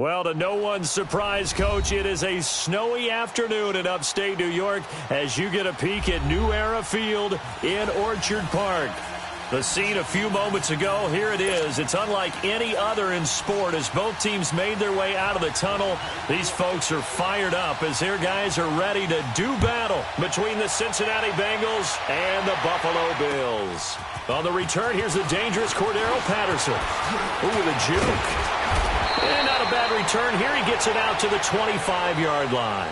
Well, to no one's surprise, Coach, it is a snowy afternoon in upstate New York as you get a peek at New Era Field in Orchard Park. The scene a few moments ago, here it is. It's unlike any other in sport as both teams made their way out of the tunnel. These folks are fired up as their guys are ready to do battle between the Cincinnati Bengals and the Buffalo Bills. On the return, here's the dangerous Cordero Patterson. Ooh, with a juke. And not a bad return here. He gets it out to the 25-yard line.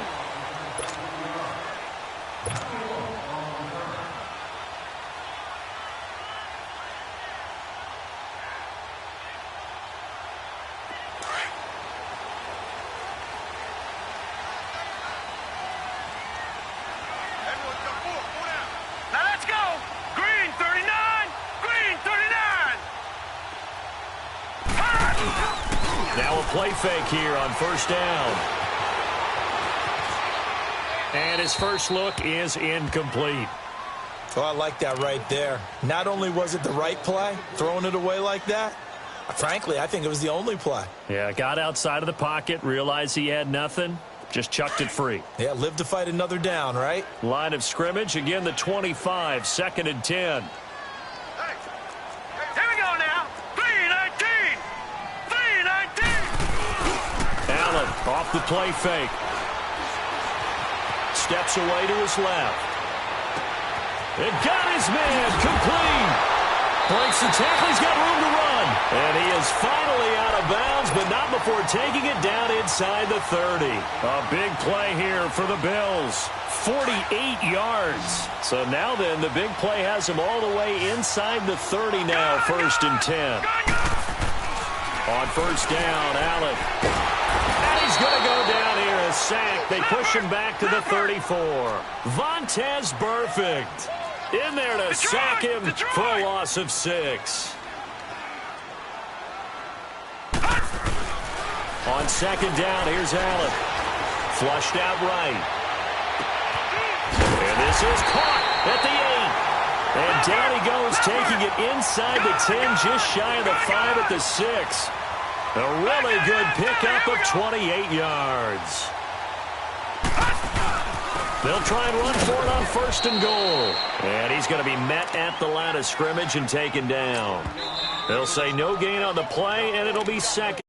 Now a play fake here on first down. And his first look is incomplete. Oh, I like that right there. Not only was it the right play, throwing it away like that, frankly, I think it was the only play. Yeah, got outside of the pocket, realized he had nothing, just chucked it free. Yeah, live to fight another down, right? Line of scrimmage, again the 25, 2nd and 10. Off the play fake. Steps away to his left. It got his man complete. Breaks the tackle. He's got room to run. And he is finally out of bounds, but not before taking it down inside the 30. A big play here for the Bills. 48 yards. So now then, the big play has him all the way inside the 30 now, 1st and 10. On first down, Allen. He's going to go down here, a sack. They push him back to the 34. Vontaze Burfict in there to sack him for a loss of 6. On 2nd down, here's Allen. Flushed out right. And this is caught at the 8. And down he goes, taking it inside the 10, just shy of the 5 at the 6. A really good pickup of 28 yards. They'll try and run for it on 1st and goal. And he's going to be met at the line of scrimmage and taken down. They'll say no gain on the play, and it'll be 2nd.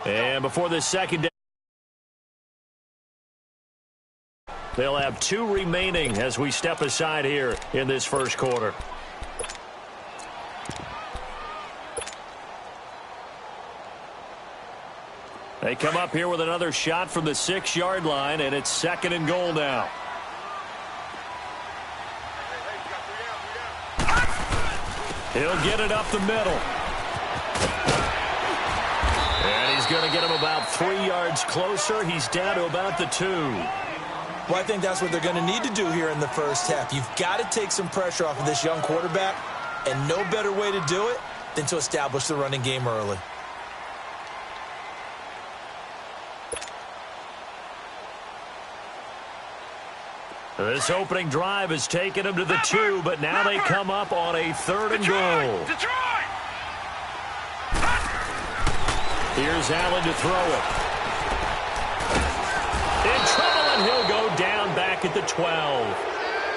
And before the 2nd down, they'll have 2 remaining as we step aside here in this first quarter. They come up here with another shot from the 6-yard line, and it's 2nd and goal now. He'll get it up the middle. And he's going to get him about 3 yards closer. He's down to about the 2. Well, I think that's what they're going to need to do here in the first half. You've got to take some pressure off of this young quarterback, and no better way to do it than to establish the running game early. This opening drive has taken them to the 2, but now they come up on a 3rd and goal. Here's Allen to throw it. In trouble, and he'll go down back at the 12.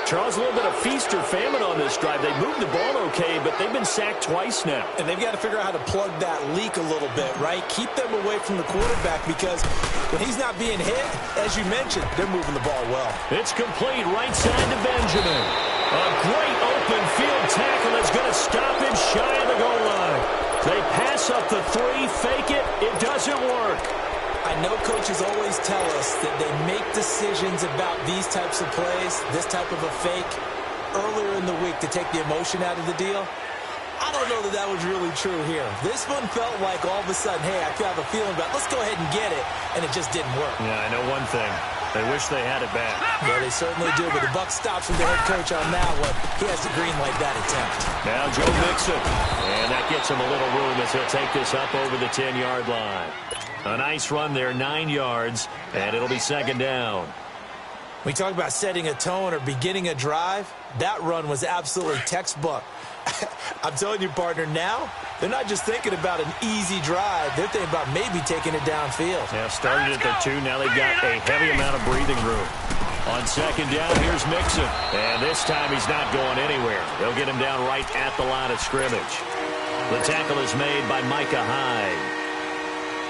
Charles, a little bit of feast or famine on this drive. They moved the ball okay, but they've been sacked twice now. And they've got to figure out how to plug that leak a little bit, right? Keep them away from the quarterback because when he's not being hit, as you mentioned, they're moving the ball well. It's complete right side to Benjamin. A great open field tackle is going to stop him shy of the goal line. They pass up the 3, fake it. It doesn't work. I know coaches always tell us that they make decisions about these types of plays, this type of a fake, earlier in the week to take the emotion out of the deal. I don't know that that was really true here. This one felt like all of a sudden, hey, I have a feeling about let's go ahead and get it, and it just didn't work. Yeah, I know one thing. They wish they had it back. Yeah, they certainly do, but the buck stops with the head coach on that one. He has to green light that attempt. Now Joe Mixon, and that gets him a little room as he'll take this up over the 10-yard line. A nice run there, 9 yards, and it'll be 2nd down. We talk about setting a tone or beginning a drive. That run was absolutely textbook. I'm telling you, partner, now They're not just thinking about an easy drive. They're thinking about maybe taking it downfield. Yeah, started at their 2. Now they've got a heavy amount of breathing room. On second down, here's Mixon. And this time he's not going anywhere. They'll get him down right at the line of scrimmage. The tackle is made by Micah Hyde.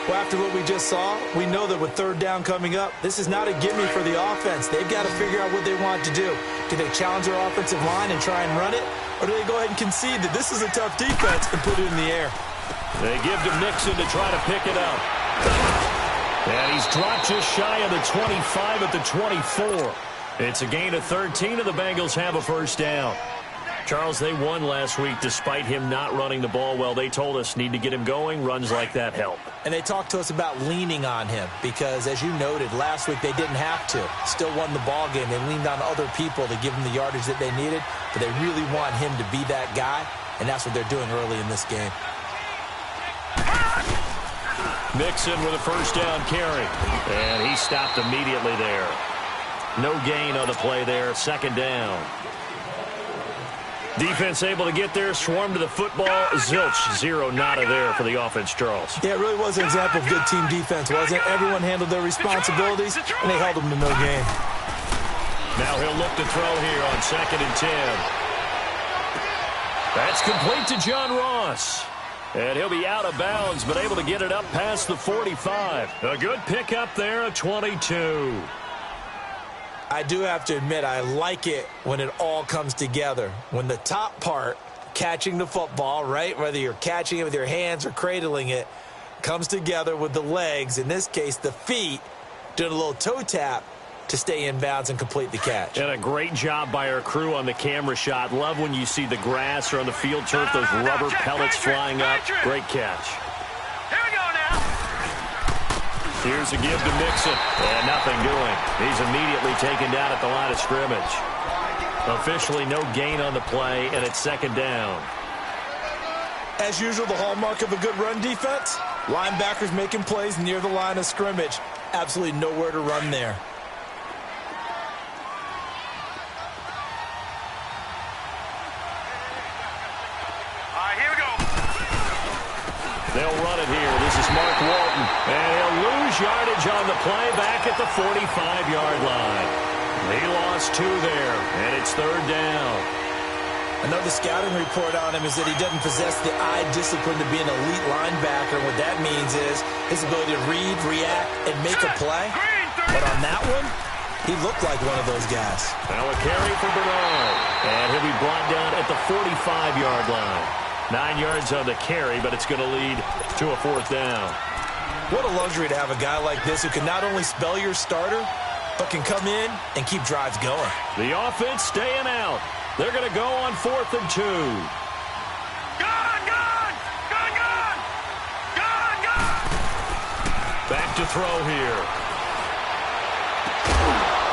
Well, after what we just saw, we know that with third down coming up, this is not a gimme for the offense. They've got to figure out what they want to do. Do they challenge their offensive line and try and run it? Or do they go ahead and concede that this is a tough defense and put it in the air? They give to Mixon to try to pick it up. And he's dropped just shy of the 25 at the 24. It's a gain of 13, and the Bengals have a first down. Charles, they won last week despite him not running the ball well. They told us need to get him going. Runs like that help. And they talked to us about leaning on him because, as you noted, last week they didn't have to. Still won the ball game. They leaned on other people to give them the yardage that they needed, but they really want him to be that guy, and that's what they're doing early in this game. Mixon with a first down carry, and he stopped immediately there. No gain on the play there. Second down. Defense able to get there, swarm to the football. Zilch, zero nada there for the offense, Charles. Yeah, it really was an example of good team defense, wasn't it? Everyone handled their responsibilities, and they held them to no gain. Now he'll look to throw here on 2nd and 10. That's complete to John Ross. And he'll be out of bounds, but able to get it up past the 45. A good pickup there, a 22. I do have to admit, I like it when it all comes together. When the top part, catching the football, right, whether you're catching it with your hands or cradling it, comes together with the legs, in this case the feet, doing a little toe tap to stay in bounds and complete the catch. And a great job by our crew on the camera shot. Love when you see the grass or on the field turf, those rubber pellets flying up. Great catch. Here's a give to Mixon, and nothing doing. He's immediately taken down at the line of scrimmage. Officially no gain on the play, and it's second down. As usual, the hallmark of a good run defense, linebackers making plays near the line of scrimmage. Absolutely nowhere to run there. They'll run it here. This is Mark Walton. And he'll lose yardage on the play back at the 45-yard line. He lost 2 there, and it's third down. Another scouting report on him is that he doesn't possess the eye discipline to be an elite linebacker. And what that means is his ability to read, react, and make a play. But on that one, he looked like one of those guys. Now a carry for Bernard. And he'll be brought down at the 45-yard line. 9 yards on the carry, but it's going to lead to a fourth down. What a luxury to have a guy like this who can not only spell your starter, but can come in and keep drives going. The offense staying out. They're going to go on 4th and 2. Back to throw here.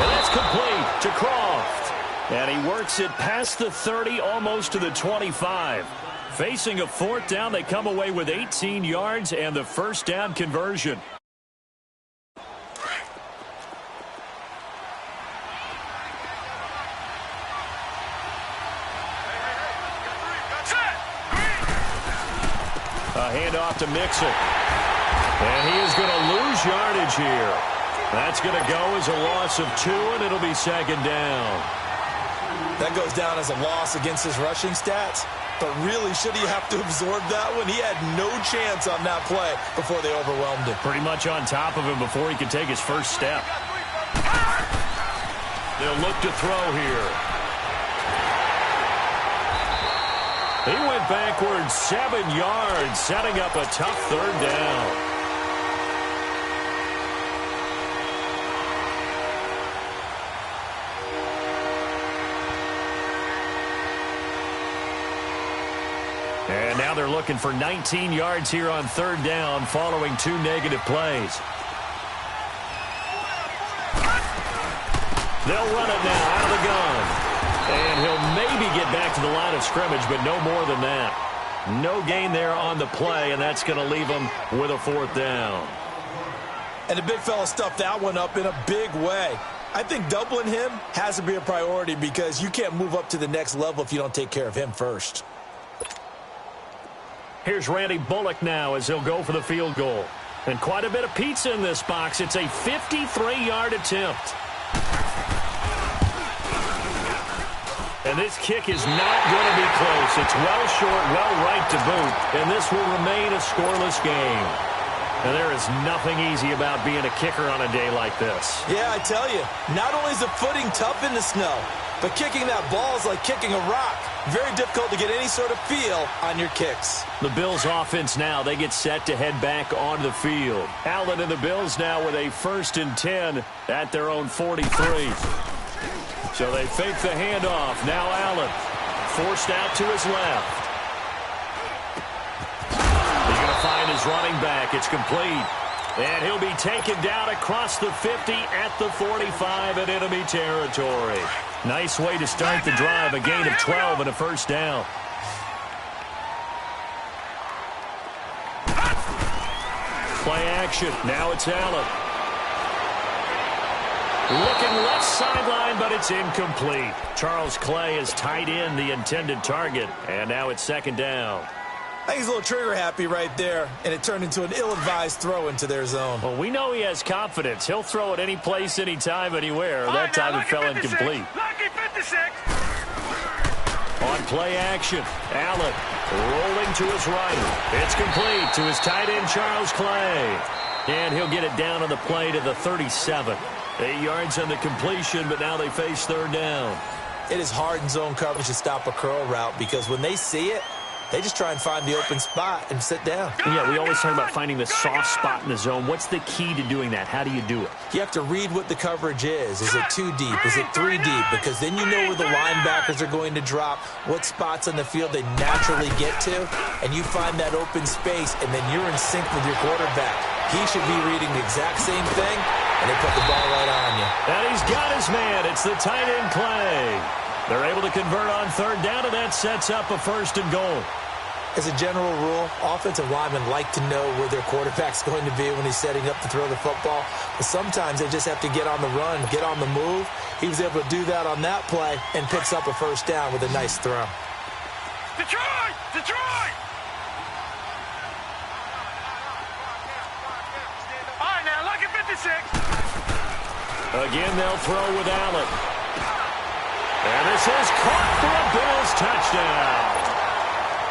And that's complete to Croft. And he works it past the 30, almost to the 25. Facing a fourth down, they come away with 18 yards and the first down conversion. A handoff to Mixon. And he is going to lose yardage here. That's going to go as a loss of 2, and it'll be second down. That goes down as a loss against his rushing stats. But really, should he have to absorb that one? He had no chance on that play before they overwhelmed him. Pretty much on top of him before he could take his first step. They'll look to throw here. He went backwards 7 yards, setting up a tough third down. And now they're looking for 19 yards here on third down following 2 negative plays. They'll run it now out of the gun. And he'll maybe get back to the line of scrimmage, but no more than that. No gain there on the play, and that's going to leave him with a fourth down. And the big fella stuffed that one up in a big way. I think doubling him has to be a priority because you can't move up to the next level if you don't take care of him first. Here's Randy Bullock now as he'll go for the field goal. And quite a bit of pizza in this box. It's a 53-yard attempt. And this kick is not going to be close. It's well short, well right to boot. And this will remain a scoreless game. And there is nothing easy about being a kicker on a day like this. Yeah, I tell you, not only is the footing tough in the snow, but kicking that ball is like kicking a rock. Very difficult to get any sort of feel on your kicks. The Bills offense now, they get set to head back onto the field. Allen and the Bills now with a 1st and 10 at their own 43. So they fake the handoff. Now Allen forced out to his left. He's going to find his running back. It's complete. And he'll be taken down across the 50 at the 45 in enemy territory. Nice way to start the drive. A gain of 12 and a 1st down. Play action. Now it's Allen. Looking left sideline, but it's incomplete. Charles Clay has tied in the intended target, and now it's 2nd down. I think he's a little trigger happy right there, and it turned into an ill-advised throw into their zone. Well, we know he has confidence. He'll throw it any place, anytime, anywhere. That time it fell incomplete. Lucky 56. On play action, Allen rolling to his right. It's complete to his tight end, Charles Clay. And he'll get it down on the play to the 37. 8 yards on the completion, but now they face 3rd down. It is hard in zone coverage to stop a curl route because when they see it, they just try and find the open spot and sit down. Yeah, we always talk about finding the soft spot in the zone. What's the key to doing that? How do you do it? You have to read what the coverage is. Is it 2 deep? Is it 3 deep? Because then you know where the linebackers are going to drop, what spots on the field they naturally get to, and you find that open space, and then you're in sync with your quarterback. He should be reading the exact same thing, and they put the ball right on you. And he's got his man. It's the tight end, Clay. They're able to convert on 3rd down, and that sets up a 1st and goal. As a general rule, offensive linemen like to know where their quarterback's going to be when he's setting up to throw the football. But sometimes they just have to get on the run, get on the move. He was able to do that on that play and picks up a 1st down with a nice throw. Detroit! Detroit! All right, now, lucky 56. Again, they'll throw with Allen. And this is caught for a Bills touchdown.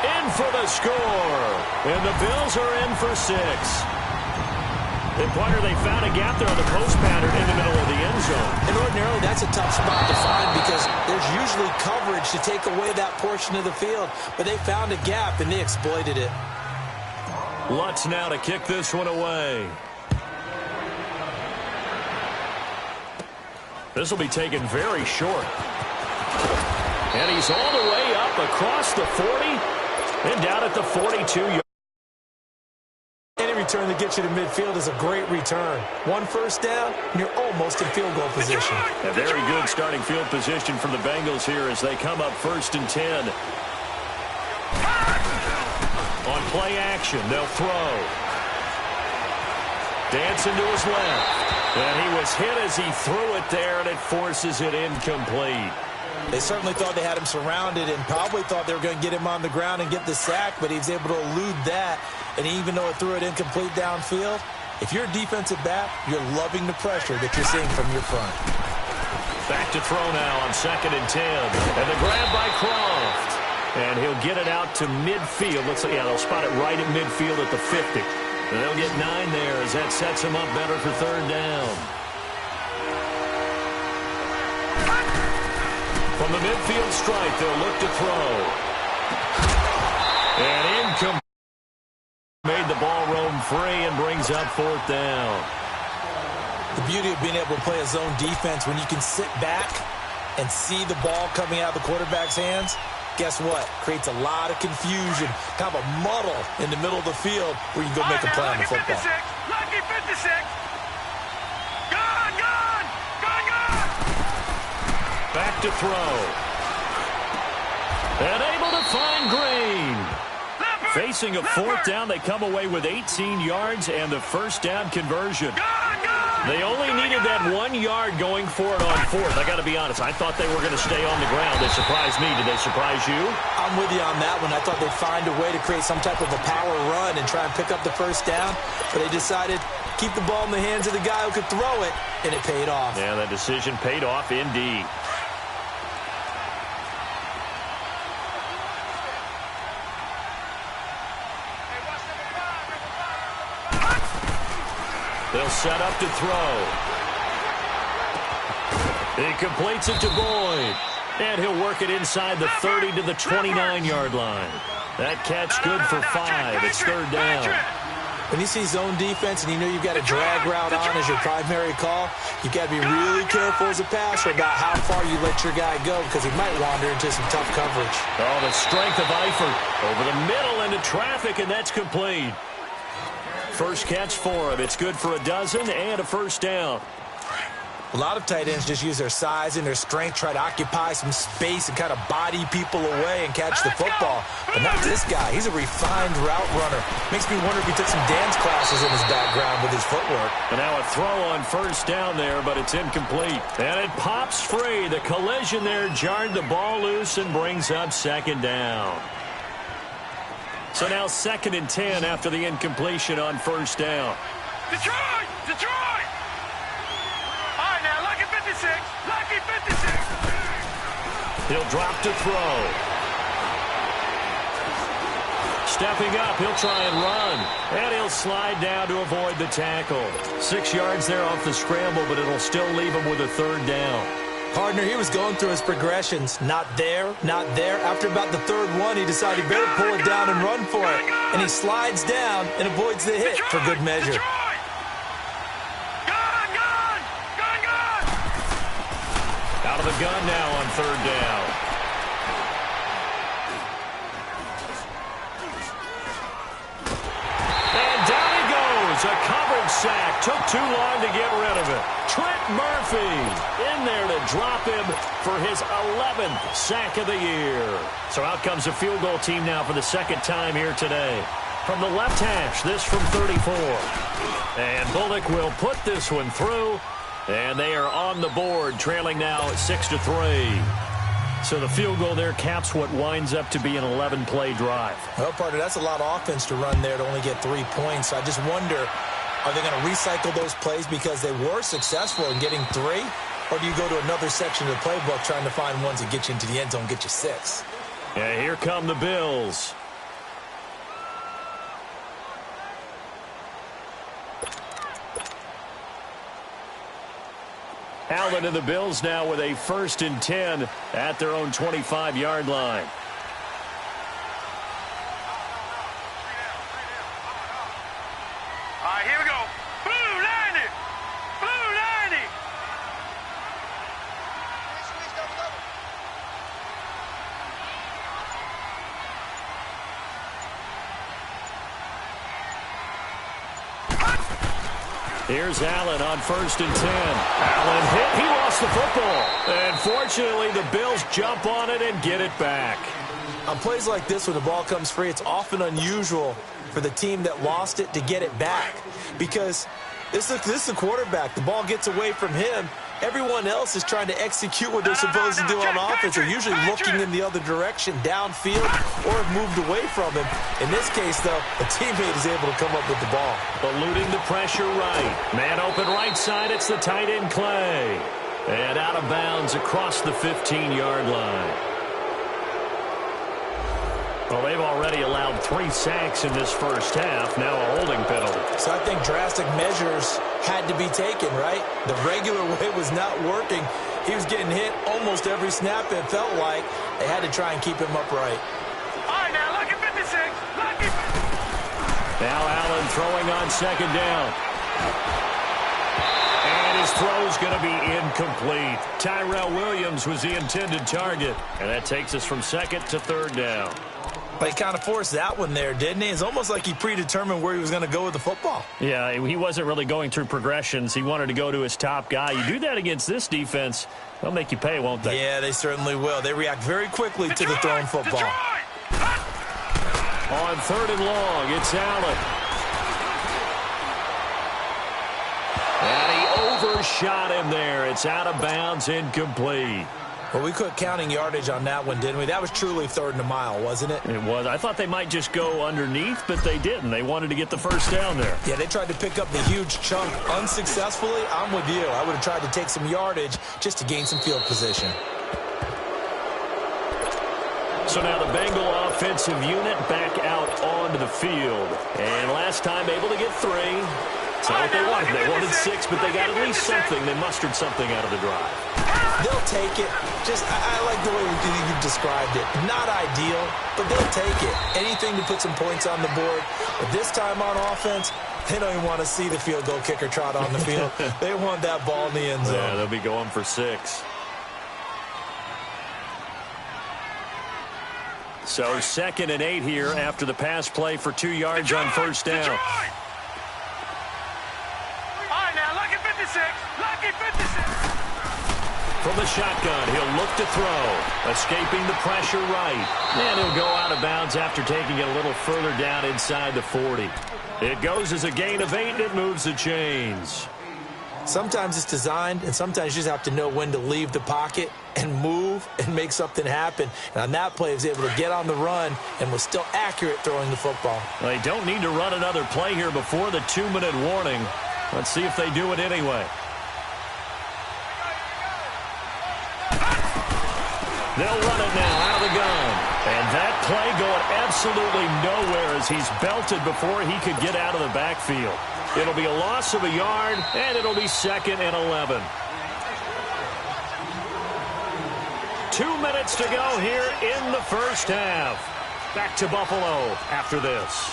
In for the score. And the Bills are in for 6. And Pointer, they found a gap there on the post pattern in the middle of the end zone. And ordinarily, that's a tough spot to find because there's usually coverage to take away that portion of the field. But they found a gap, and they exploited it. Lutz now to kick this one away. This will be taken very short. And he's all the way up across the 40 and down at the 42-yard. Any return that gets you to midfield is a great return. 1 1st down, and you're almost in field goal position. A very good starting field position for the Bengals here as they come up 1st and 10. On play action, they'll throw. Dancing to his left. And he was hit as he threw it there, and it forces it incomplete. They certainly thought they had him surrounded and probably thought they were going to get him on the ground and get the sack, but he was able to elude that. And even though it threw it incomplete downfield, if you're a defensive back, you're loving the pressure that you're seeing from your front. Back to throw now on 2nd and 10. And the grab by Croft. And he'll get it out to midfield. Yeah, they'll spot it right at midfield at the 50. And they'll get 9 there as that sets them up better for 3rd down. From the midfield stripe, they'll look to throw. And incomplete. Made the ball roam free and brings up 4th down. The beauty of being able to play a zone defense when you can sit back and see the ball coming out of the quarterback's hands, guess what? Creates a lot of confusion, kind of a muddle in the middle of the field where you can go make a play on the football. Lucky 56. Gone, gone, gone, gone. Back to throw. And able to find Green. Facing a 4th down, they come away with 18 yards and the 1st down conversion. Gone, gone. They only needed that 1 yard going for it on fourth. I got to be honest, I thought they were going to stay on the ground. They surprised me. Did they surprise you? I'm with you on that one. I thought they'd find a way to create some type of a power run and try and pick up the first down, but they decided keep the ball in the hands of the guy who could throw it, and it paid off. Yeah, that decision paid off indeed. They'll set up to throw. He completes it to Boyd. And he'll work it inside the 30 to the 29-yard line. That catch good for 5. It's third down. When you see zone defense and you know you've got a drag route on as your primary call, you've got to be really careful as a passer about how far you let your guy go because he might wander into some tough coverage. Oh, the strength of Eifert over the middle into traffic, and that's complete. First catch for him. It's good for a dozen and a first down. A lot of tight ends just use their size and their strength, try to occupy some space and kind of body people away and catch the football. But not this guy. He's a refined route runner. Makes me wonder if he took some dance classes in his background with his footwork. And now a throw on first down there, but it's incomplete. And it pops free. The collision there jarred the ball loose and brings up second down. So now 2nd and 10 after the incompletion on first down. Detroit! Detroit! All right, now, lucky 56. Lucky 56. He'll drop to throw. Stepping up, he'll try and run. And he'll slide down to avoid the tackle. 6 yards there off the scramble, but it'll still leave him with a third down. Partner, he was going through his progressions. Not there, not there. After about the third one, he decided he better pull it down and run for it. And he slides down and avoids the hit for good measure. Detroit! Gun, gun! Gun, gun! Out of the gun now on third down. And down he goes. A coverage sack. Took too long to get rid of it. Trent Murphy in there to drop him for his 11th sack of the year. So out comes a field goal team now for the second time here today. From the left hash, this from 34. And Bullock will put this one through. And they are on the board, trailing now 6-3. So the field goal there caps what winds up to be an 11-play drive. Well, partner, that's a lot of offense to run there to only get 3 points. I just wonder, are they going to recycle those plays because they were successful in getting 3? Or do you go to another section of the playbook trying to find ones that get you into the end zone, get you 6? Yeah, here come the Bills. Allen and the Bills now with a 1st and 10 at their own 25-yard line. All right, here we go. Blue 90! Blue 90! Here's Allen on 1st and 10. Allen hit. He lost the football. And fortunately, the Bills jump on it and get it back. On plays like this, when the ball comes free, it's often unusual for the team that lost it to get it back. Because this is the quarterback. The ball gets away from him. Everyone else is trying to execute what they're supposed to do on offense. They're usually looking in the other direction, downfield, or have moved away from him. In this case, though, a teammate is able to come up with the ball. Eluding the pressure right. Man open right side. It's the tight end, Clay. And out of bounds across the 15-yard line. Well, they've already allowed 3 sacks in this first half. Now a holding penalty. So I think drastic measures had to be taken, right? The regular way was not working. He was getting hit almost every snap, it felt like. They had to try and keep him upright. All right, now, lucky 56. Lucky. Now Allen throwing on 2nd down. And his throw's going to be incomplete. Tyrell Williams was the intended target. And that takes us from 2nd to 3rd down. But he kind of forced that one there, didn't he? It's almost like he predetermined where he was going to go with the football. Yeah, he wasn't really going through progressions. He wanted to go to his top guy. You do that against this defense, they'll make you pay, won't they? Yeah, they certainly will. They react very quickly to the thrown football. On 3rd and long, it's Allen. And he First shot in there. It's out of bounds, incomplete. Well, we quit counting yardage on that one, didn't we? That was truly 3rd and a mile, wasn't it? It was. I thought they might just go underneath, but they didn't. They wanted to get the first down there. Yeah, they tried to pick up the huge chunk unsuccessfully. I'm with you. I would have tried to take some yardage just to gain some field position. So now the Bengal offensive unit back out onto the field. And last time able to get 3. It's not what they wanted. They wanted 6, but they got at least something. They mustered something out of the drive. They'll take it. I like the way you described it. Not ideal, but they'll take it. Anything to put some points on the board. But this time on offense, they don't even want to see the field goal kicker trot on the field. They want that ball in the end zone. Yeah, they'll be going for 6. So 2nd and 8 here after the pass play for 2 yards on first down. All right, now, lucky 56. Lucky 56. From the shotgun, he'll look to throw. Escaping the pressure right. And he'll go out of bounds after taking it a little further down inside the 40. It goes as a gain of 8, and it moves the chains. Sometimes it's designed, and sometimes you just have to know when to leave the pocket and move and make something happen. And on that play, he was able to get on the run and was still accurate throwing the football. They don't need to run another play here before the 2-minute warning. Let's see if they do it anyway. They'll run it now out of the gun. And that play going absolutely nowhere as he's belted before he could get out of the backfield. It'll be a loss of a yard, and it'll be 2nd and 11. 2 minutes to go here in the first half. Back to Buffalo after this.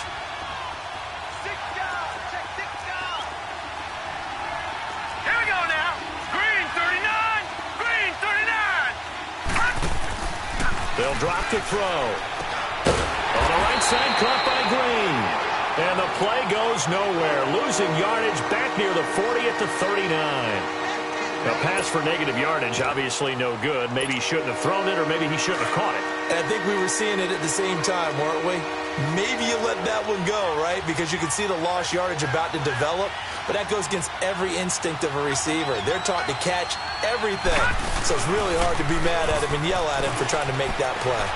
Here we go now. Green 39. Green 39. They'll drop to throw. On the right side, caught by Green. And the play goes nowhere. Losing yardage back near the 40 at the 39. A pass for negative yardage, obviously no good. Maybe he shouldn't have thrown it, or maybe he shouldn't have caught it. And I think we were seeing it at the same time, weren't we? Maybe you let that one go, right? Because you can see the lost yardage about to develop. But that goes against every instinct of a receiver. They're taught to catch everything. So it's really hard to be mad at him and yell at him for trying to make that play.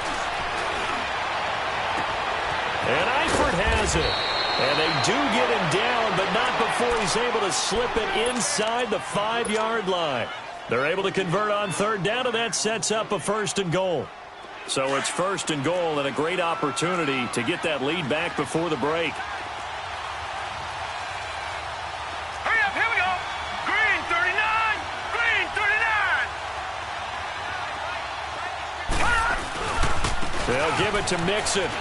And Eifert has it. And they do get him down, but not before he's able to slip it inside the 5-yard line. They're able to convert on 3rd down, and that sets up a 1st and goal. So it's 1st and goal, and a great opportunity to get that lead back before the break. Hurry up, here we go. Green 39. Green 39. They'll give it to Mixon.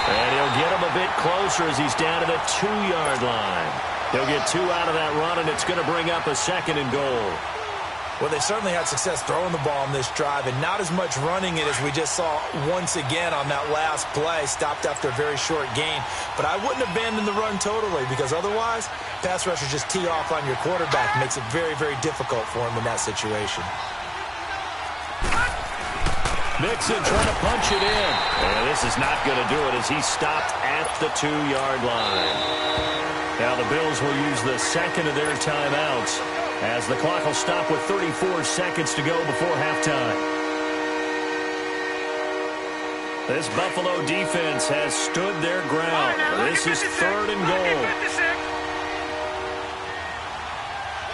And he'll get him a bit closer as he's down to the 2-yard line. He'll get 2 out of that run, and it's going to bring up a 2nd and goal. Well, they certainly had success throwing the ball in this drive, and not as much running it as we just saw once again on that last play. Stopped after a very short gain. But I wouldn't abandon the run totally, because otherwise, pass rushers just tee off on your quarterback. Makes it very, very difficult for him in that situation. Mixon trying to punch it in. And this is not going to do it as he's stopped at the 2-yard line. Now the Bills will use the 2nd of their timeouts as the clock will stop with 34 seconds to go before halftime. This Buffalo defense has stood their ground. This is 3rd and goal.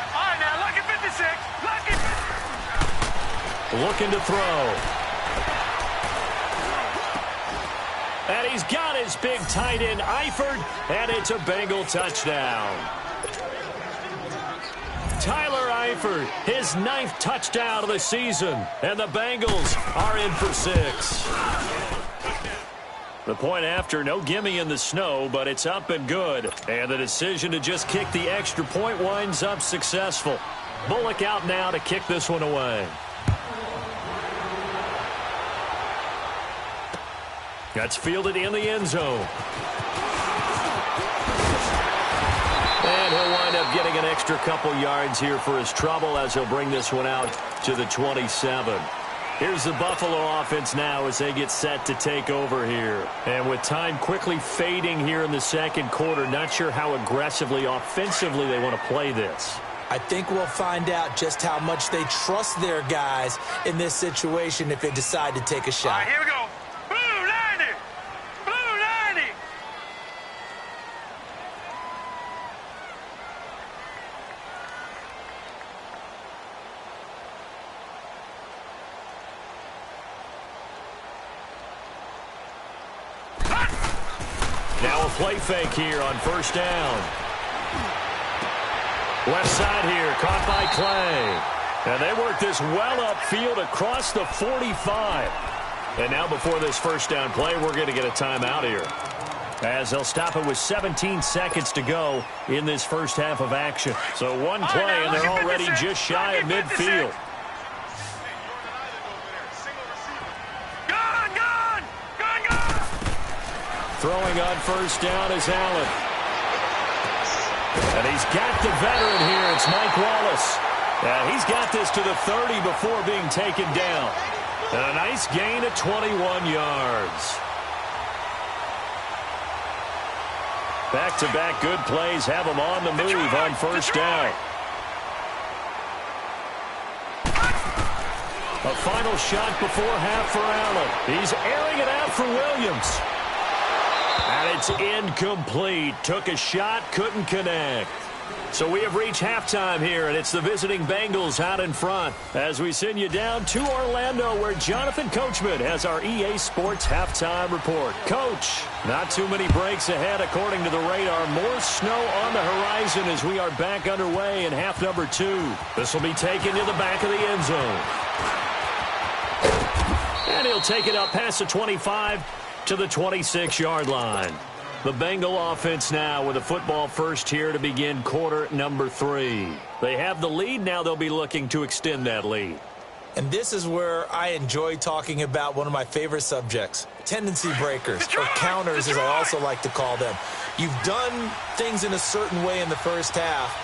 All right, now, lucky 56. Lucky 56. Looking to throw. And he's got his big tight end, Eifert, and it's a Bengal touchdown. Tyler Eifert, his 9th touchdown of the season, and the Bengals are in for 6. The point after, no gimme in the snow, but it's up and good. And the decision to just kick the extra point winds up successful. Bullock out now to kick this one away. That's fielded in the end zone. And he'll wind up getting an extra couple yards here for his trouble as he'll bring this one out to the 27. Here's the Buffalo offense now as they get set to take over here. And with time quickly fading here in the second quarter, not sure how aggressively, offensively they want to play this. I think we'll find out just how much they trust their guys in this situation if they decide to take a shot. All right, here we go. Blue 90. Blue 90. Now a play fake here on first down. Left side here, caught by Clay. And they work this well upfield across the 45. And now before this first down play, we're going to get a timeout here, as they'll stop it with 17 seconds to go in this first half of action. So one play, and they're already just shy of midfield. Throwing on first down is Allen. And he's got the veteran here. It's Mike Wallace. And he's got this to the 30 before being taken down. And a nice gain of 21 yards. Back-to-back good plays have him on the move on first down. A final shot before half for Allen. He's airing it out for Williams. And it's incomplete. Took a shot, couldn't connect. So we have reached halftime here, and it's the visiting Bengals out in front as we send you down to Orlando, where Jonathan Coachman has our EA Sports halftime report. Coach, not too many breaks ahead according to the radar. More snow on the horizon as we are back underway in half number 2. This will be taken to the back of the end zone. And he'll take it up past the 25 to the 26-yard line. The Bengal offense now with a football first here to begin quarter number 3. They have the lead. Now they'll be looking to extend that lead. And this is where I enjoy talking about one of my favorite subjects, tendency breakers, or counters as I also like to call them. You've done things in a certain way in the first half,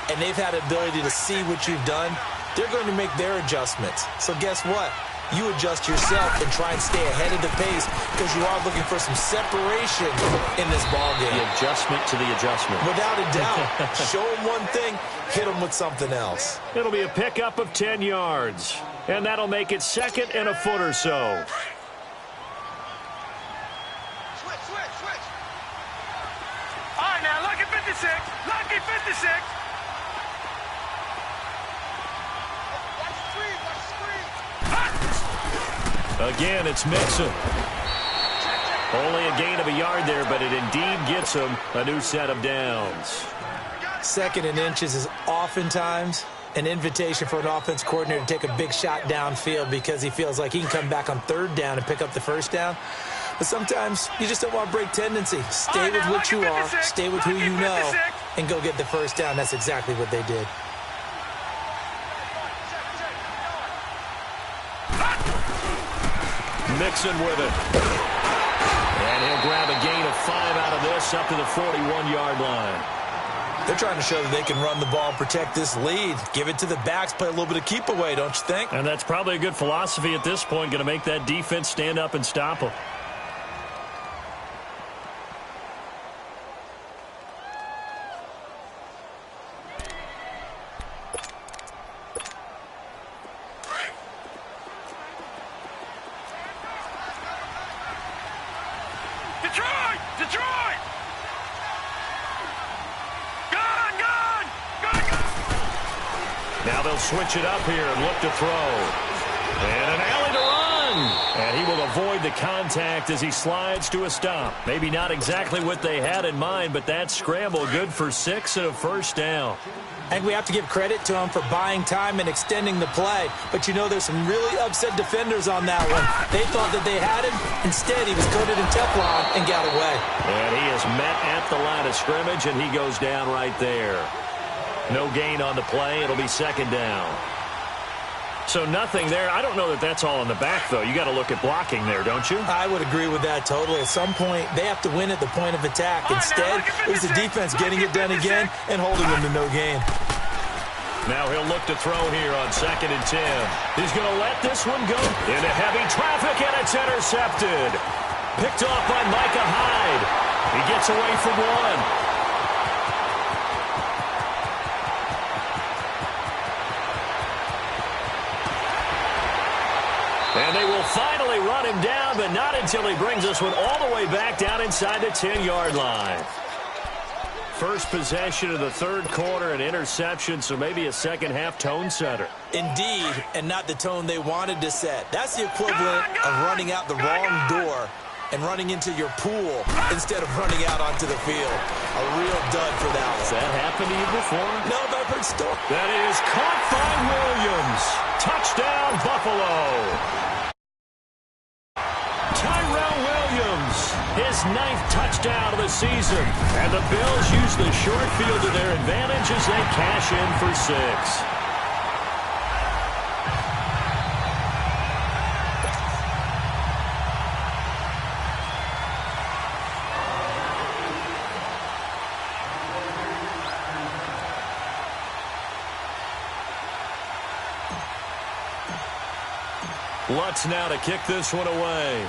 and they've had the ability to see what you've done. They're going to make their adjustments. So guess what? You adjust yourself and try and stay ahead of the pace because you are looking for some separation in this ballgame. The adjustment to the adjustment. Without a doubt. Show them one thing, hit them with something else. It'll be a pickup of 10 yards. And that'll make it second and a foot or so. Switch. All right, now, lucky 56. Lucky 56. Again, it's Mixon. Only a gain of a yard there, but it indeed gets him a new set of downs. Second and inches is oftentimes an invitation for an offense coordinator to take a big shot downfield because he feels like he can come back on third down and pick up the first down. But sometimes you just don't want to break tendency. Stay with what you are, stay with who you know, and go get the first down. That's exactly what they did. Mixon with it. And he'll grab a gain of 5 out of this up to the 41-yard line. They're trying to show that they can run the ball and protect this lead. Give it to the backs, play a little bit of keep away, don't you think? And that's probably a good philosophy at this point, going to make that defense stand up and stop them. Detroit! Gun! Now they'll switch it up here and look to throw. And an alley to run. And he will avoid the contact as he slides to a stop. Maybe not exactly what they had in mind, but that scramble good for 6 and a first down. I think we have to give credit to him for buying time and extending the play. But, you know, there's some really upset defenders on that one. They thought that they had him. Instead, he was coated in Teflon and got away. And he is met at the line of scrimmage, and he goes down right there. No gain on the play. It'll be second down. So nothing there. I don't know that that's all in the back, though. You got to look at blocking there, don't you? I would agree with that totally. At some point, they have to win at the point of attack. Instead, it was the defense getting it done again and holding them to no gain. Now he'll look to throw here on 2nd and 10. He's going to let this one go into heavy traffic, and it's intercepted. Picked off by Micah Hyde. He gets away from one. And they will finally run him down, but not until he brings this one all the way back down inside the 10-yard line. First possession of the third quarter, an interception, so maybe a second-half tone setter. Indeed, and not the tone they wanted to set. That's the equivalent of running out the wrong door and running into your pool instead of running out onto the field. A real dud for that one. Has that happened to you before? No, but I've heard stories. That is caught by Williams. Touchdown, Buffalo. Tyrell Williams, his 9th touchdown of the season. And the Bills use the short field to their advantage as they cash in for 6. Lutz now to kick this one away.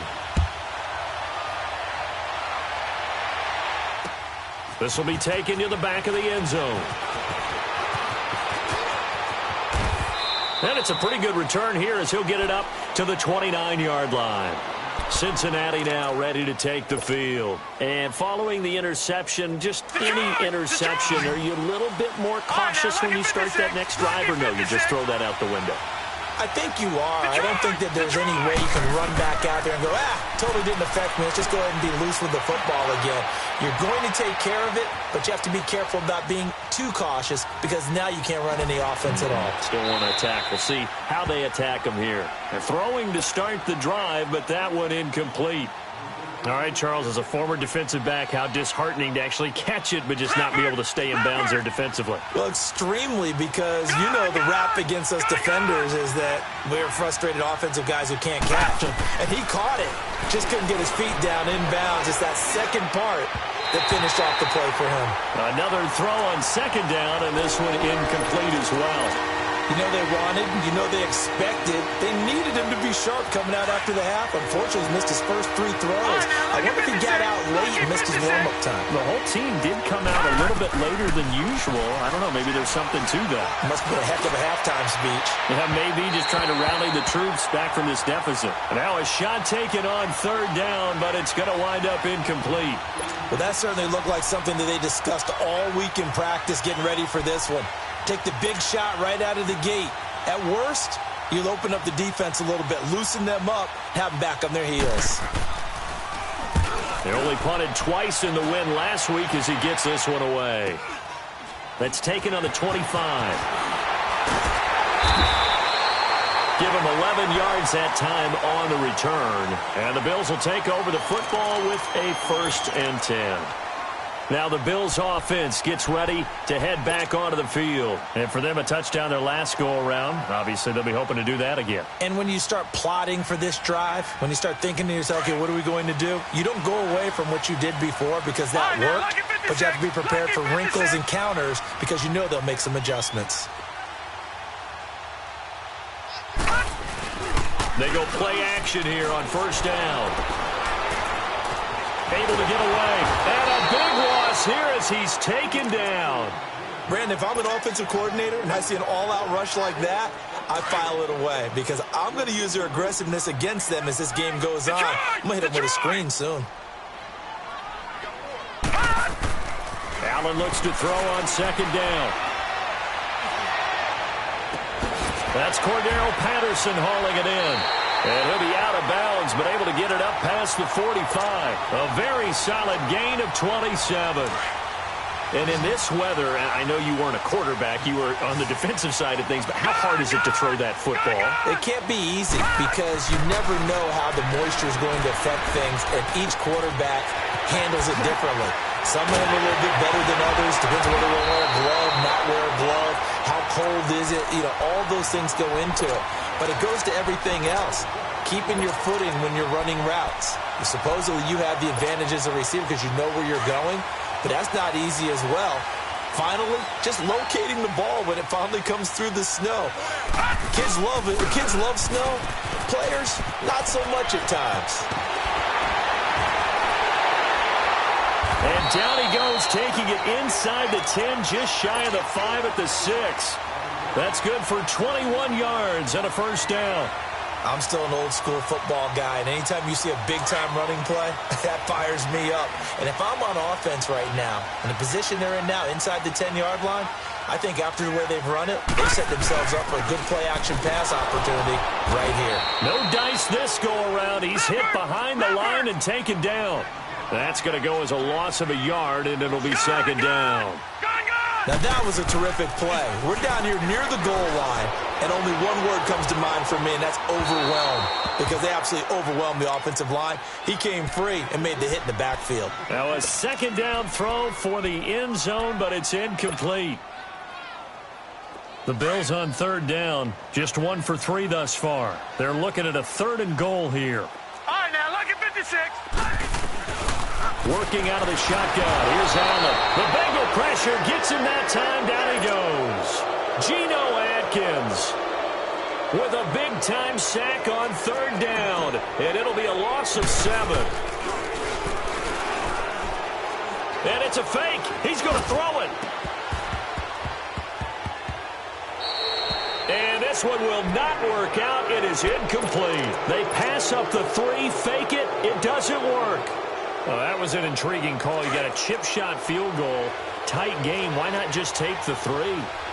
This will be taken to the back of the end zone. And it's a pretty good return here as he'll get it up to the 29-yard line. Cincinnati now ready to take the field. And following the interception, just any interception, are you a little bit more cautious when you start that next drive, or no, you just throw that out the window? I think you are. I don't think that there's any way you can run back out there and go, totally didn't affect me. Let's just go ahead and be loose with the football again. You're going to take care of it, but you have to be careful about being too cautious because now you can't run any offense at all. Still want to attack. We'll see how they attack them here. They're throwing to start the drive, but that one incomplete. All right, Charles, as a former defensive back, how disheartening to actually catch it but just not be able to stay in bounds there defensively. Well, extremely, because you know the rap against us defenders is that we're frustrated offensive guys who can't catch. And he caught it. Just couldn't get his feet down in bounds. It's that second part that finished off the play for him. Another throw on 2nd down, and this one incomplete as well. You know they wanted, you know they expected. They needed him to be sharp coming out after the half. Unfortunately, he missed his first 3 throws. I wonder if he got out late and missed his warm-up time. The whole team did come out a little bit later than usual. I don't know, maybe there's something to that. Must have been a heck of a halftime speech. Yeah, maybe just trying to rally the troops back from this deficit. Now a shot taken on 3rd down, but it's going to wind up incomplete. Well, that certainly looked like something that they discussed all week in practice getting ready for this one. Take the big shot right out of the gate. At worst, you'll open up the defense a little bit, loosen them up, have them back on their heels. They only punted twice in the win last week as he gets this one away. That's taken on the 25. Give him 11 yards that time on the return. And the Bills will take over the football with a 1st and 10. Now the Bills offense gets ready to head back onto the field. And for them, a touchdown their last go-around. Obviously, they'll be hoping to do that again. And when you start plotting for this drive, when you start thinking to yourself, okay, what are we going to do? You don't go away from what you did before because that worked, but you have to be prepared for wrinkles and counters because you know they'll make some adjustments. They go play action here on 1st down. Able to get away. And a big loss here as he's taken down. Brandon, if I'm an offensive coordinator and I see an all-out rush like that, I file it away because I'm going to use their aggressiveness against them as this game goes on. I'm going to hit them with a screen soon. Allen looks to throw on 2nd down. That's Cordero Patterson hauling it in. And he'll be out of bounds, but able to get it up past the 45. A very solid gain of 27. And in this weather, I know you weren't a quarterback, you were on the defensive side of things, but how hard is it to throw that football? It can't be easy because you never know how the moisture is going to affect things, and each quarterback handles it differently. Some of them are a little bit better than others. Depends on whether they wear a glove, not wear a glove. How cold is it? You know, all those things go into it. But it goes to everything else. Keeping your footing when you're running routes. Supposedly you have the advantage as a receiver because you know where you're going, but that's not easy as well. finally, just locating the ball when it finally comes through the snow. Kids love it. Kids love snow. Players, not so much at times. And down he goes, taking it inside the 10, just shy of the 5 at the 6. That's good for 21 yards and a first down. I'm still an old-school football guy, and anytime you see a big-time running play, that fires me up. And if I'm on offense right now, in the position they're in now, inside the 10-yard line, I think after the way they've run it, they set themselves up for a good play-action pass opportunity right here. No dice this go-around. He's hit behind the line and taken down. That's going to go as a loss of a yard, and it'll be second down. Now, that was a terrific play. We're down here near the goal line, and only one word comes to mind for me, and that's overwhelmed, because they absolutely overwhelmed the offensive line. He came free and made the hit in the backfield. Now, a second down throw for the end zone, but it's incomplete. The Bills on third down, just 1 for 3 thus far. They're looking at a 3rd and goal here. All right, now, look at 56. Working out of the shotgun. Here's Allen. The Bengal pressure gets him that time. Down he goes. Geno Atkins with a big-time sack on third down. And it'll be a loss of 7. And it's a fake. He's going to throw it. And this one will not work out. It is incomplete. They pass up the 3, fake it. It doesn't work. Well, that was an intriguing call. You got a chip shot field goal. Tight game. Why not just take the 3?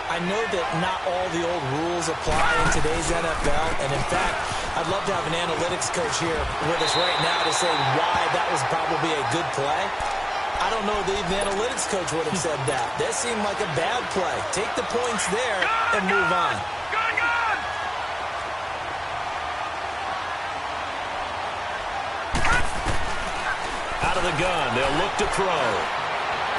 I know that not all the old rules apply in today's NFL, and in fact, I'd love to have an analytics coach here with us right now to say why that was probably a good play. I don't know that even the analytics coach would have said that. That seemed like a bad play. Take the points there and move on. Out of the gun, they'll look to throw.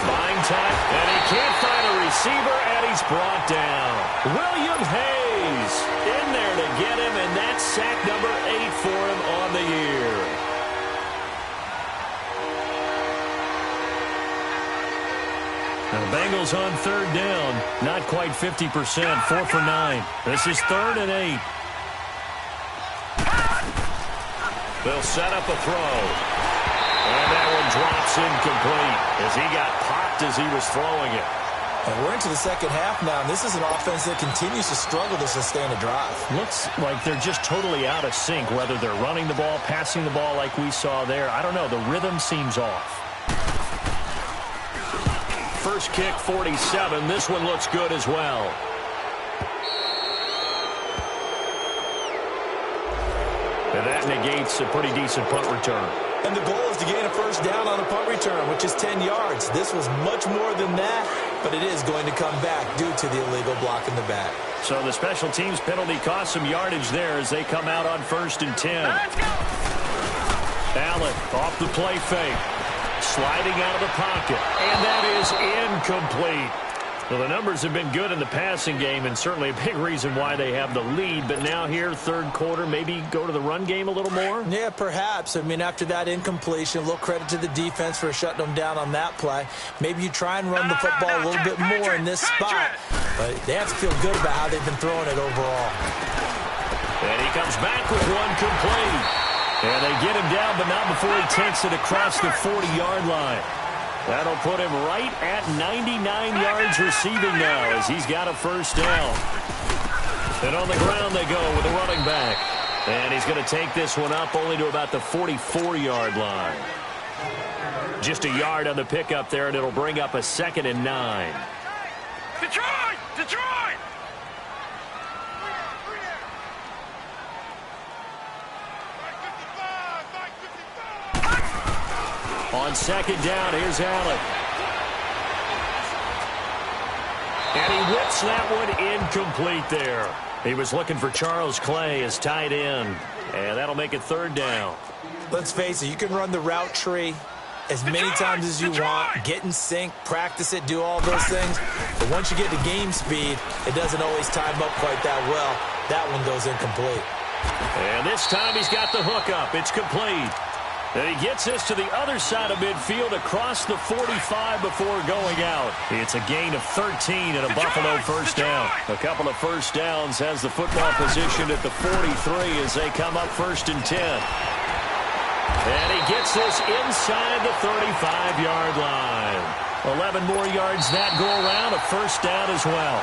Buying time, and he can't find a receiver, and he's brought down. William Hayes in there to get him, and that's sack number 8 for him on the year. Now the Bengals on third down, not quite 50%, 4 for 9. This is 3rd and 8. They'll set up a throw. And that one drops incomplete as he got popped as he was throwing it. And we're into the second half now, and this is an offense that continues to struggle to sustain a drive. Looks like they're just totally out of sync, whether they're running the ball, passing the ball like we saw there. I don't know. The rhythm seems off. First kick, 47. This one looks good as well. And that negates a pretty decent punt return. And the goal is to gain a first down on a punt return, which is 10 yards. This was much more than that, but it is going to come back due to the illegal block in the back. So the special teams penalty cost some yardage there as they come out on 1st and 10. Allen off the play fake. Sliding out of the pocket. And that is incomplete. Well, the numbers have been good in the passing game, and certainly a big reason why they have the lead. But now here, third quarter, maybe go to the run game a little more? Yeah, perhaps. I mean, after that incompletion, a little credit to the defense for shutting them down on that play. Maybe you try and run the football a little bit more in this spot. But they have to feel good about how they've been throwing it overall. And he comes back with one complete. And they get him down, but not before he takes it across the 40-yard line. That'll put him right at 99 yards receiving now as he's got a first down. And on the ground they go with the running back. And he's going to take this one up only to about the 44-yard line. Just a yard on the pickup there, and it'll bring up a 2nd and 9. Detroit! Detroit! On 2nd down, here's Allen. And he whips that one incomplete there. He was looking for Charles Clay as tight end. And that'll make it 3rd down. Let's face it, you can run the route tree as many times as you want, get in sync, practice it, do all those things. But once you get to game speed, it doesn't always time up quite that well. That one goes incomplete. And this time he's got the hook up. It's complete. And he gets this to the other side of midfield across the 45 before going out. It's a gain of 13 and a Buffalo first down. A couple of first downs has the football position at the 43 as they come up 1st and 10. And he gets this inside the 35-yard line. 11 more yards that go around, a first down as well.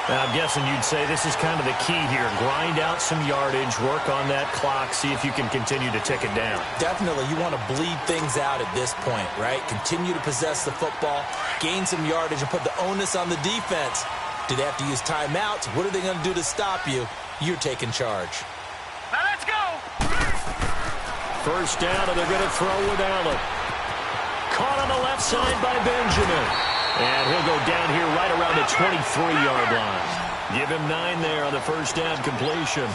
Now, I'm guessing you'd say this is kind of the key here. Grind out some yardage, work on that clock, see if you can continue to tick it down. Definitely. You want to bleed things out at this point, right? Continue to possess the football, gain some yardage, and put the onus on the defense. Do they have to use timeouts? What are they going to do to stop you? You're taking charge. Now let's go. First down, and they're going to throw with Allen. Caught on the left side by Benjamin. And he'll go down here right around the 23-yard line. Give him 9 there on the first down completion.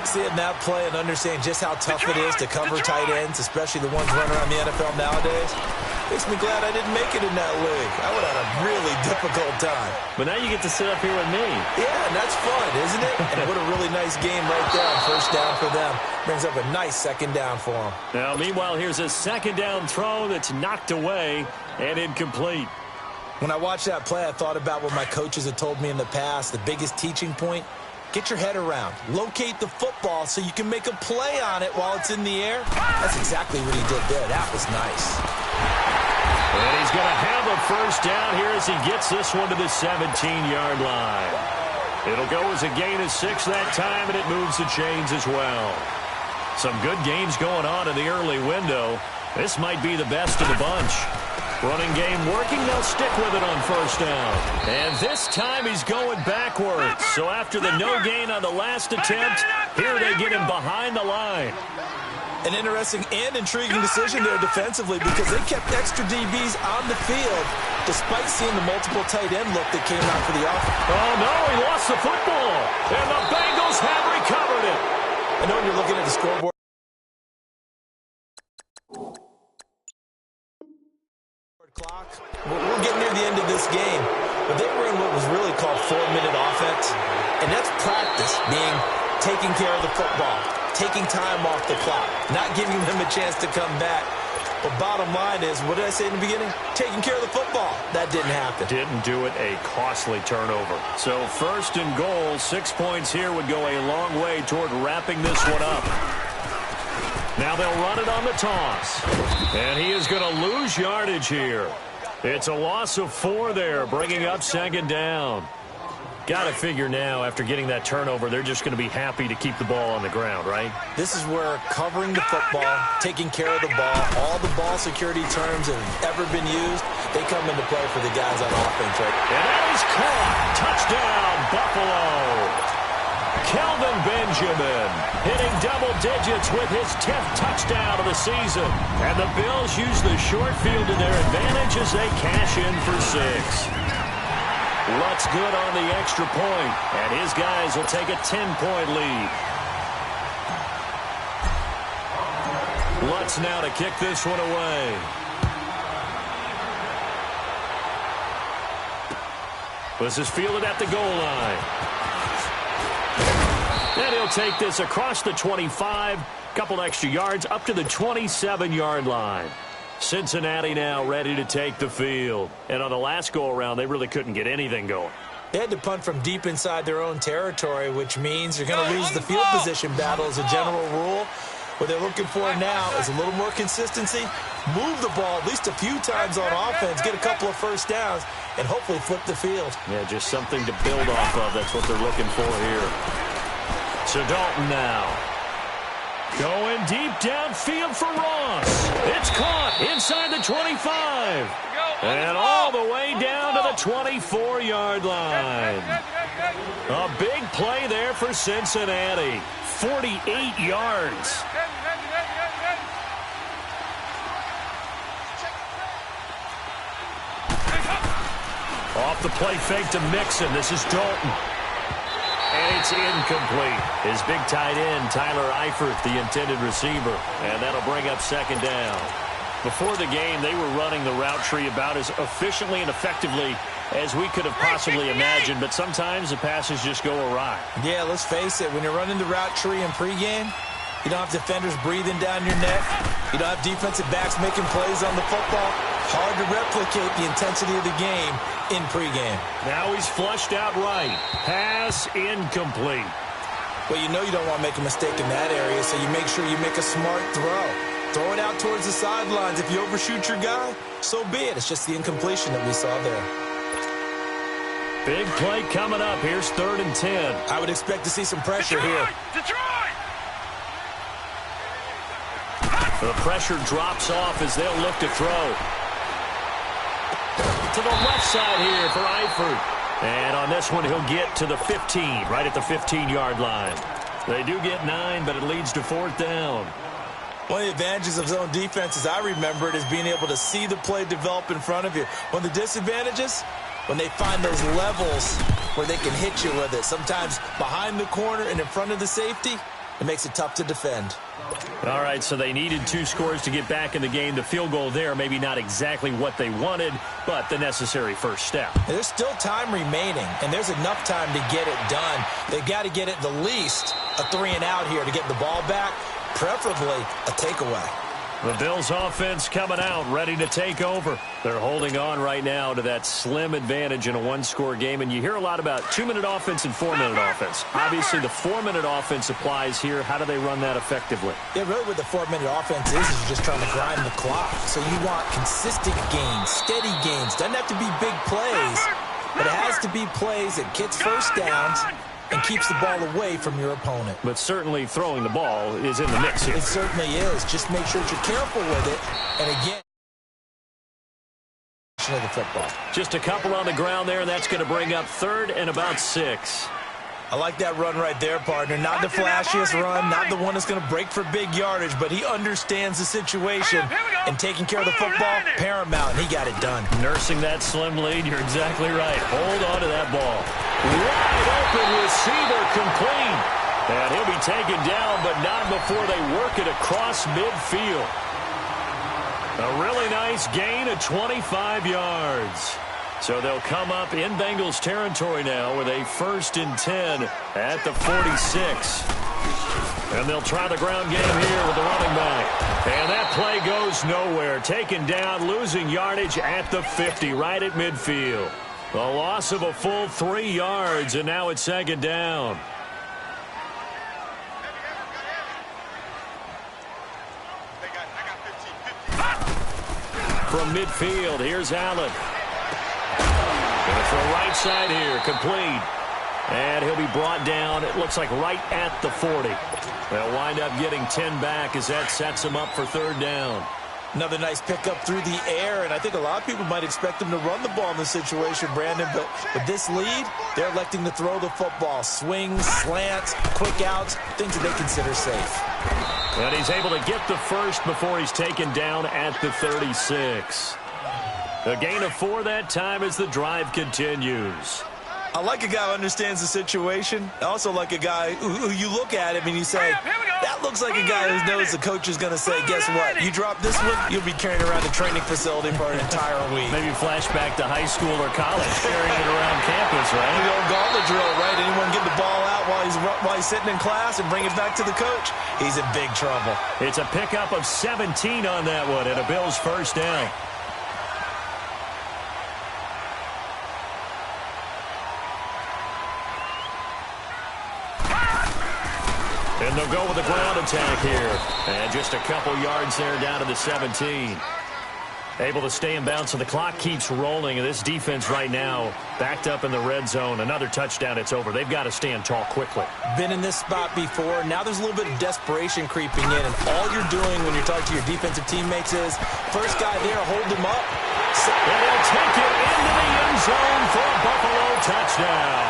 Seeing that play and understanding just how tough it is to cover tight ends, especially the ones running around the NFL nowadays, makes me glad I didn't make it in that league. I would have had a really difficult time. But now you get to sit up here with me. Yeah, and that's fun, isn't it? And what a really nice game right there on first down for them. Brings up a nice second down for them. Now, meanwhile, here's a second down throw that's knocked away and incomplete. When I watched that play, I thought about what my coaches had told me in the past. The biggest teaching point, get your head around. Locate the football so you can make a play on it while it's in the air. That's exactly what he did there. That was nice. And he's going to have a first down here as he gets this one to the 17-yard line. It'll go as a gain of 6 that time, and it moves the chains as well. Some good games going on in the early window. This might be the best of the bunch. Running game working, they'll stick with it on first down. And this time he's going backwards. So after the no gain on the last attempt, here they get him behind the line. An interesting and intriguing decision there defensively because they kept extra DBs on the field despite seeing the multiple tight end look that came out for the offense. Oh, no, he lost the football. And the Bengals have recovered it. I know when you're looking at the scoreboard. Clock. We're getting near the end of this game, but they were in what was really called 4-minute offense, and that's practice, meaning taking care of the football, taking time off the clock, not giving them a chance to come back. But bottom line is, what did I say in the beginning? Taking care of the football. That didn't happen. Didn't do it, a costly turnover. So 1st and goal, 6 points here would go a long way toward wrapping this one up. Now they'll run it on the toss. And he is going to lose yardage here. It's a loss of 4 there, bringing up 2nd down. Got to figure now, after getting that turnover, they're just going to be happy to keep the ball on the ground, right? This is where covering the football, taking care of the ball, all the ball security terms that have ever been used, they come into play for the guys on offense, right? And that is caught. Touchdown, Buffalo. Kelvin Benjamin hitting double digits with his 10th touchdown of the season. And the Bills use the short field to their advantage as they cash in for 6. Lutz good on the extra point, and his guys will take a 10-point lead. Lutz now to kick this one away. This is fielded at the goal line. And he'll take this across the 25, couple extra yards up to the 27-yard line. Cincinnati now ready to take the field. And on the last go-around, they really couldn't get anything going. They had to punt from deep inside their own territory, which means you're going to lose the field position battle as a general rule. What they're looking for now is a little more consistency, move the ball at least a few times on offense, get a couple of first downs, and hopefully flip the field. Yeah, just something to build off of. That's what they're looking for here. So Dalton now. Going deep downfield for Ross. It's caught inside the 25. And all the way down to the 24-yard line. A big play there for Cincinnati. 48 yards. Off the play fake to Mixon. This is Dalton. And it's incomplete. His big tight end, Tyler Eifert, the intended receiver. And that'll bring up 2nd down. Before the game, they were running the route tree about as efficiently and effectively as we could have possibly imagined. But sometimes the passes just go awry. Yeah, let's face it. When you're running the route tree in pregame, You don't have defenders breathing down your neck. You don't have defensive backs making plays on the football. Hard to replicate the intensity of the game in pregame. Now he's flushed out right. Pass incomplete. Well, you know you don't want to make a mistake in that area, so you make sure you make a smart throw. Throw it out towards the sidelines. If you overshoot your guy, so be it. It's just the incompletion that we saw there. Big play coming up. Here's 3rd and 10. I would expect to see some pressure here. Detroit! The pressure drops off as they'll look to throw. To the left side here for Eifert. And on this one, he'll get to the 15, right at the 15-yard line. They do get 9, but it leads to 4th down. One of the advantages of zone defense, as I remember it, is being able to see the play develop in front of you. One of the disadvantages, when they find those levels where they can hit you with it, sometimes behind the corner and in front of the safety, it makes it tough to defend. All right, so they needed 2 scores to get back in the game. The field goal there, maybe not exactly what they wanted, but the necessary first step. And there's still time remaining, and there's enough time to get it done. They've got to get it the least a 3-and-out here to get the ball back, preferably a takeaway. The Bills offense coming out, ready to take over. They're holding on right now to that slim advantage in a 1-score game. And you hear a lot about 2-minute offense and 4-minute offense. Obviously, the 4-minute offense applies here. How do they run that effectively? Yeah, really what the 4-minute offense is you're just trying to grind the clock. So you want consistent gains, steady gains. Doesn't have to be big plays, but it has to be plays that gets first downs and keeps the ball away from your opponent. But certainly throwing the ball is in the mix here. It certainly is. Just make sure that you're careful with it. And again, of the football. Just a couple on the ground there, and that's going to bring up 3rd and about 6. I like that run right there, partner. Not the flashiest run, not the one that's going to break for big yardage, but he understands the situation, and taking care of the football, paramount, and he got it done. Nursing that slim lead, you're exactly right. Hold on to that ball. Wide open receiver complete. And he'll be taken down, but not before they work it across midfield. A really nice gain of 25 yards. So they'll come up in Bengals territory now with a 1st and 10 at the 46. And they'll try the ground game here with the running back. And that play goes nowhere. Taken down, losing yardage at the 50, right at midfield. A loss of a full 3 yards, and now it's 2nd down. From midfield, here's Allen. Going to throw right side here, complete. And he'll be brought down, it looks like right at the 40. They'll wind up getting 10 back as that sets them up for 3rd down. Another nice pickup through the air, and I think a lot of people might expect them to run the ball in this situation, Brandon, but with this lead, they're electing to throw the football. Swings, slants, quick outs, things that they consider safe. And he's able to get the first before he's taken down at the 36. A gain of 4 that time as the drive continues. I like a guy who understands the situation. I also like a guy who you look at him and you say, that looks like a guy who knows the coach is going to say, guess what? You drop this one, you'll be carrying around the training facility for an entire week. Maybe flashback to high school or college, carrying it around campus, right? The old gauntlet drill, right? Anyone get the ball out while he's sitting in class and bring it back to the coach? He's in big trouble. It's a pickup of 17 on that one and a Bills 1st down. And they'll go with a ground attack here. And just a couple yards there down to the 17. Able to stay in bounds, so the clock keeps rolling. And this defense right now backed up in the red zone. Another touchdown, it's over. They've got to stand tall quickly. Been in this spot before. Now there's a little bit of desperation creeping in. And all you're doing when you're talking to your defensive teammates is, first guy there, hold him up. And he'll take it into the end zone for a Buffalo touchdown.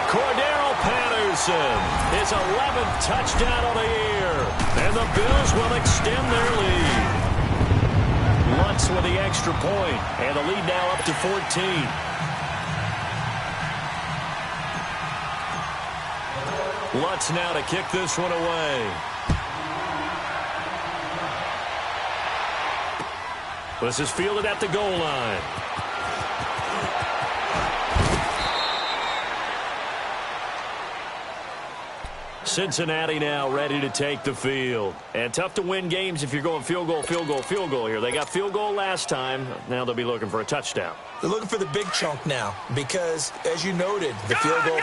Cordero Patterson, his 11th touchdown of the year. And the Bills will extend their lead. Lutz with the extra point, and the lead now up to 14. Lutz now to kick this one away. This is fielded at the goal line. Cincinnati now ready to take the field. And tough to win games if you're going field goal, field goal, field goal here. They got field goal last time. Now they'll be looking for a touchdown. They're looking for the big chunk now because, as you noted, the field goal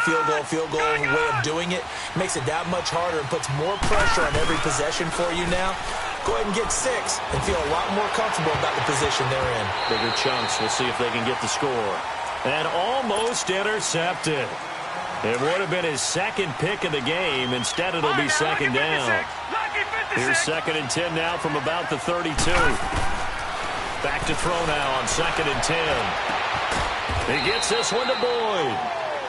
way of doing it makes it that much harder and puts more pressure on every possession for you now. Go ahead and get 6 and feel a lot more comfortable about the position they're in. Bigger chunks. We'll see if they can get the score. And almost intercepted. It would have been his second pick of the game. Instead, it'll be second down. Here's 2nd and 10 now from about the 32. Back to throw now on 2nd and 10. He gets this one to Boyd.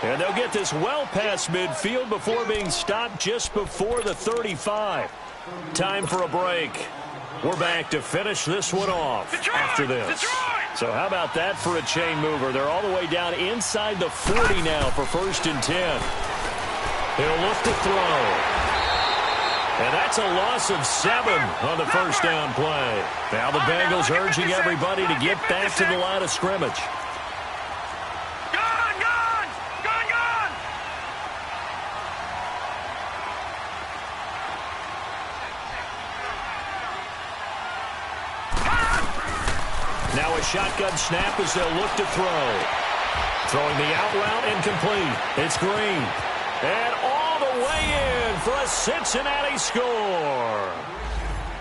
And they'll get this well past midfield before being stopped just before the 35. Time for a break. We're back to finish this one off after this. So how about that for a chain mover? They're all the way down inside the 40 now for 1st and 10. He'll look to throw. And that's a loss of 7 on the first down play. Now the Bengals urging everybody to get back to the line of scrimmage. Now a shotgun snap as they'll look to throw. Throwing the out route incomplete. It's Green. And all the way in for a Cincinnati score.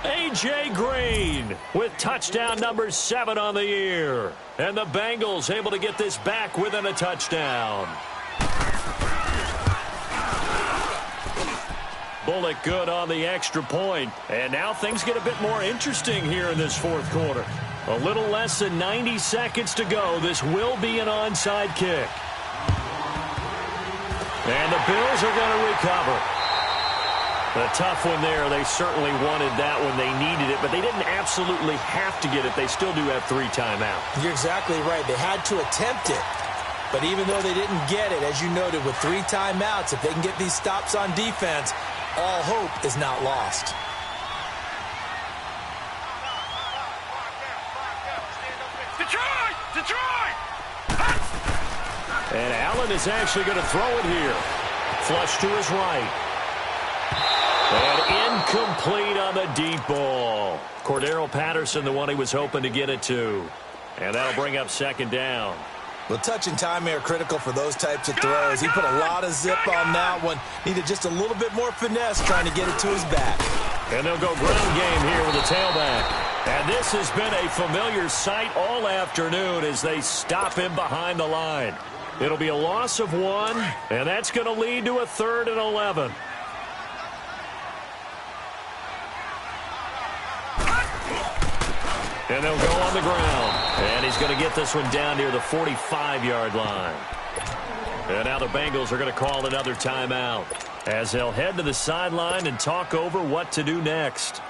A.J. Green with touchdown number 7 on the year. And the Bengals able to get this back within a touchdown. Bullock good on the extra point. And now things get a bit more interesting here in this 4th quarter. A little less than 90 seconds to go. This will be an onside kick. And the Bills are going to recover. A tough one there. They certainly wanted that when they needed it, but they didn't absolutely have to get it. They still do have 3 timeouts. You're exactly right. They had to attempt it. But even though they didn't get it, as you noted, with 3 timeouts, if they can get these stops on defense, all hope is not lost. Detroit! And Allen is actually going to throw it here. Flush to his right. And incomplete on the deep ball. Cordero Patterson, the one he was hoping to get it to. And that'll bring up 2nd down. Well, touch and timing are critical for those types of throws. He put a lot of zip on that one. Needed just a little bit more finesse trying to get it to his back. And they'll go ground game here with a tailback. And this has been a familiar sight all afternoon as they stop him behind the line. It'll be a loss of 1, and that's going to lead to a 3rd and 11. And they'll go on the ground. And he's going to get this one down near the 45-yard line. And now the Bengals are going to call another timeout as they'll head to the sideline and talk over what to do next.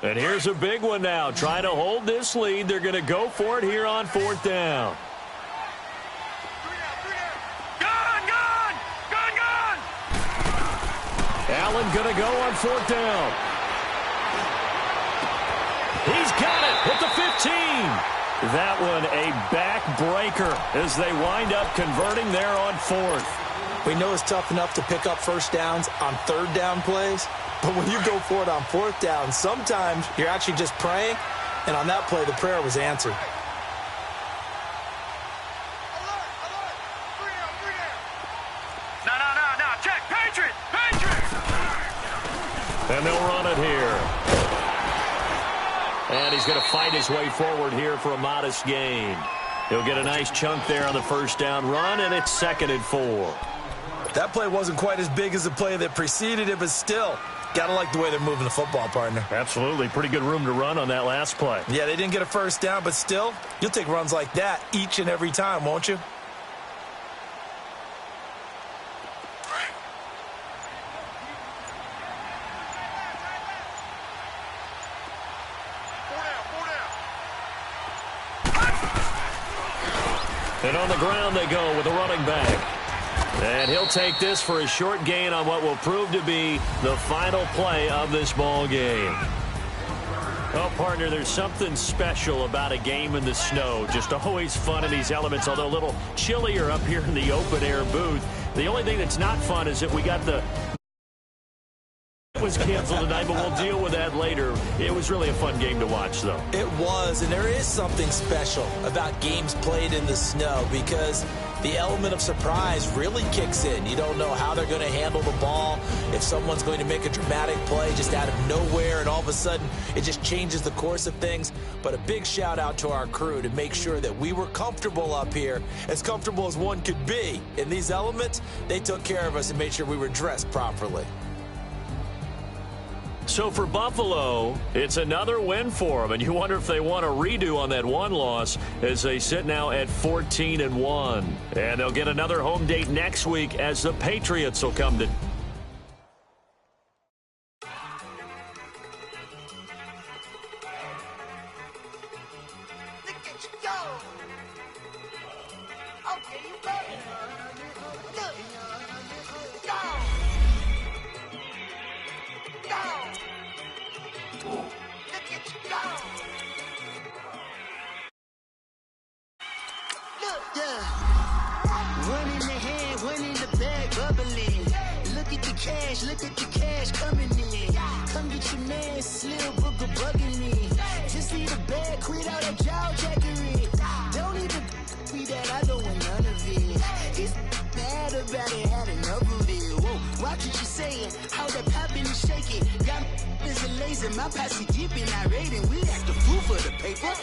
And here's a big one now. Trying to hold this lead. They're going to go for it here on 4th down. Gun! Allen going to go on 4th down. He's got it at the 15. That one a backbreaker as they wind up converting there on 4th. We know it's tough enough to pick up first downs on 3rd down plays. But when you go for it on 4th down, sometimes you're actually just praying, and on that play, the prayer was answered. No. Check. Patriot! And they'll run it here. And he's going to fight his way forward here for a modest gain. He'll get a nice chunk there on the first down run, and it's 2nd and 4. That play wasn't quite as big as the play that preceded it, but still, gotta like the way they're moving the football, partner. Absolutely. Pretty good room to run on that last play. Yeah, they didn't get a first down, but still, you'll take runs like that each and every time, won't you? And on the ground they go with a running back. And he'll take this for a short gain on what will prove to be the final play of this ball game. Oh, partner, there's something special about a game in the snow. Just always fun in these elements, although a little chillier up here in the open-air booth. The only thing that's not fun is that we got the... was canceled tonight, but we'll deal with that later. It was really a fun game to watch, though. It was, and there is something special about games played in the snow because the element of surprise really kicks in. You don't know how they're going to handle the ball, if someone's going to make a dramatic play just out of nowhere, and all of a sudden it just changes the course of things. But a big shout out to our crew to make sure that we were comfortable up here, as comfortable as one could be. In these elements, they took care of us and made sure we were dressed properly. So for Buffalo, it's another win for them, and you wonder if they want a redo on that one loss as they sit now at 14-1. And they'll get another home date next week as the Patriots will come to... Look at the cash coming in. Come get your man, Slim Booker bugging me. Just need a bag, quit out that jaw jackery. Don't even be that, I don't want none of it. He's mad about it, had enough of it. Whoa, watch what you saying, how that poppin' and shaking. Got is a laser, my posse deep and irate, and we act a fool for the paper.